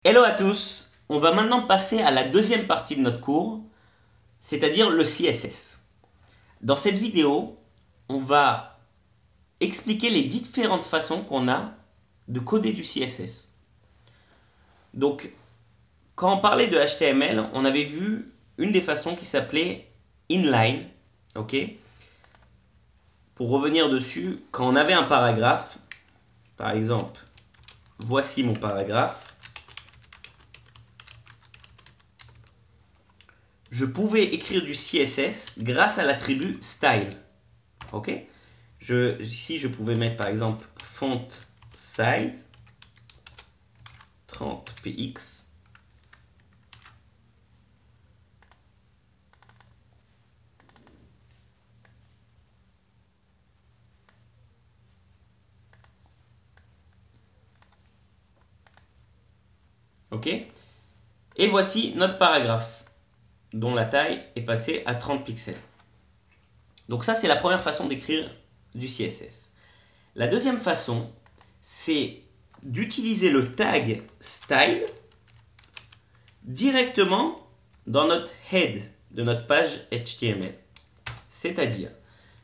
Hello à tous, on va maintenant passer à la deuxième partie de notre cours, c'est-à-dire le CSS. Dans cette vidéo, on va expliquer les différentes façons qu'on a de coder du CSS. Donc, quand on parlait de HTML, on avait vu une des façons qui s'appelait inline, ok? Pour revenir dessus, quand on avait un paragraphe, par exemple, voici mon paragraphe, je pouvais écrire du CSS grâce à l'attribut style. Ok? Ici, je pouvais mettre par exemple font size 30 px. Ok? Et voici notre paragraphe, dont la taille est passée à 30 pixels. Donc ça, c'est la première façon d'écrire du CSS. La deuxième façon, c'est d'utiliser le tag style directement dans notre head de notre page HTML. C'est-à-dire,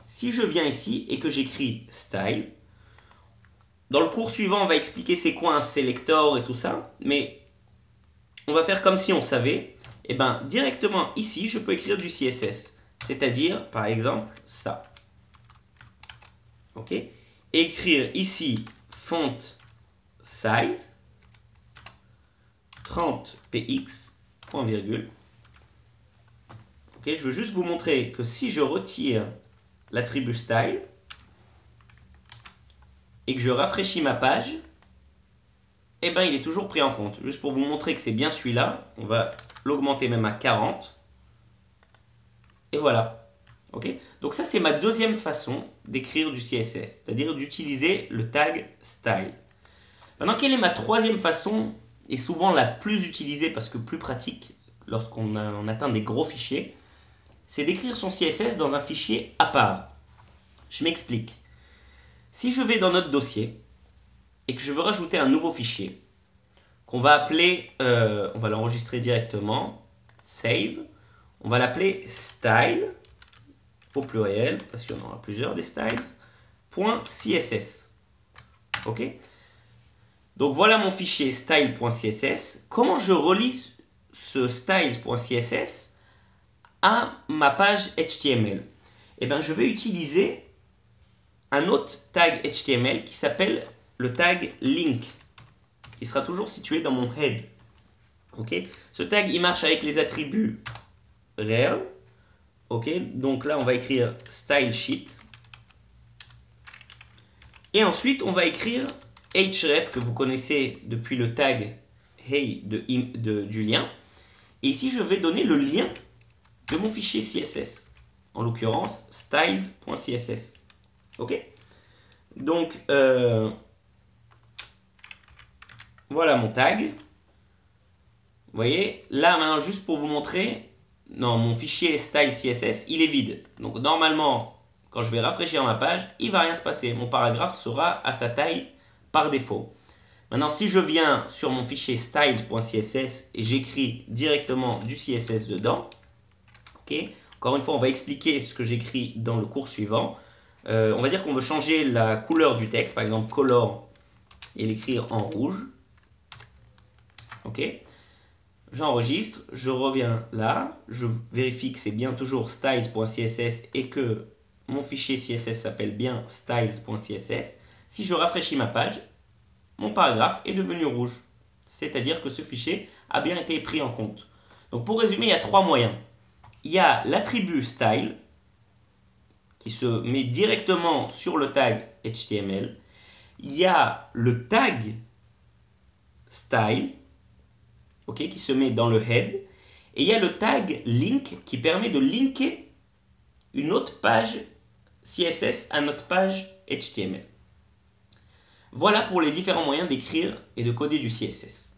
si je viens ici et que j'écris style, dans le cours suivant, on va expliquer c'est quoi un selector et tout ça, mais on va faire comme si on savait. Et bien, directement ici, je peux écrire du CSS. C'est-à-dire, par exemple, ça. Ok? Écrire ici font size 30 px, point virgule. Ok? Je veux juste vous montrer que si je retire l'attribut style et que je rafraîchis ma page, eh ben, il est toujours pris en compte. Juste pour vous montrer que c'est bien celui-là, on va l'augmenter même à 40. Et voilà. Okay? Donc ça, c'est ma deuxième façon d'écrire du CSS, c'est-à-dire d'utiliser le tag style. Maintenant, quelle est ma troisième façon, et souvent la plus utilisée parce que plus pratique lorsqu'on atteint des gros fichiers, c'est d'écrire son CSS dans un fichier à part. Je m'explique. Si je vais dans notre dossier et que je veux rajouter un nouveau fichier, qu'on va appeler, on va l'enregistrer directement, save, on va l'appeler style, au pluriel, parce qu'il y en aura plusieurs des styles, .css. Ok? Donc voilà mon fichier style.css. Comment je relie ce style.css à ma page HTML? Eh bien, je vais utiliser un autre tag HTML qui s'appelle le tag link, qui sera toujours situé dans mon head. Ok? Ce tag, il marche avec les attributs rel. Ok, donc là on va écrire style sheet. Et ensuite on va écrire href que vous connaissez depuis le tag hey du lien. Et ici je vais donner le lien de mon fichier CSS. En l'occurrence styles.css. Ok, donc voilà mon tag. Vous voyez, là maintenant juste pour vous montrer. Non, mon fichier style CSS, il est vide. Donc normalement, quand je vais rafraîchir ma page, il ne va rien se passer. Mon paragraphe sera à sa taille par défaut. Maintenant, si je viens sur mon fichier style.css et j'écris directement du CSS dedans, ok. Encore une fois, on va expliquer ce que j'écris dans le cours suivant. On va dire qu'on veut changer la couleur du texte, par exemple color, et l'écrire en rouge. Ok. J'enregistre, je reviens là, je vérifie que c'est bien toujours styles.css et que mon fichier CSS s'appelle bien styles.css. Si je rafraîchis ma page, mon paragraphe est devenu rouge. C'est-à-dire que ce fichier a bien été pris en compte. Donc pour résumer, il y a trois moyens. Il y a l'attribut style qui se met directement sur le tag HTML. Il y a le tag style, okay, qui se met dans le head, et il y a le tag link qui permet de linker une autre page CSS à notre page HTML. Voilà pour les différents moyens d'écrire et de coder du CSS.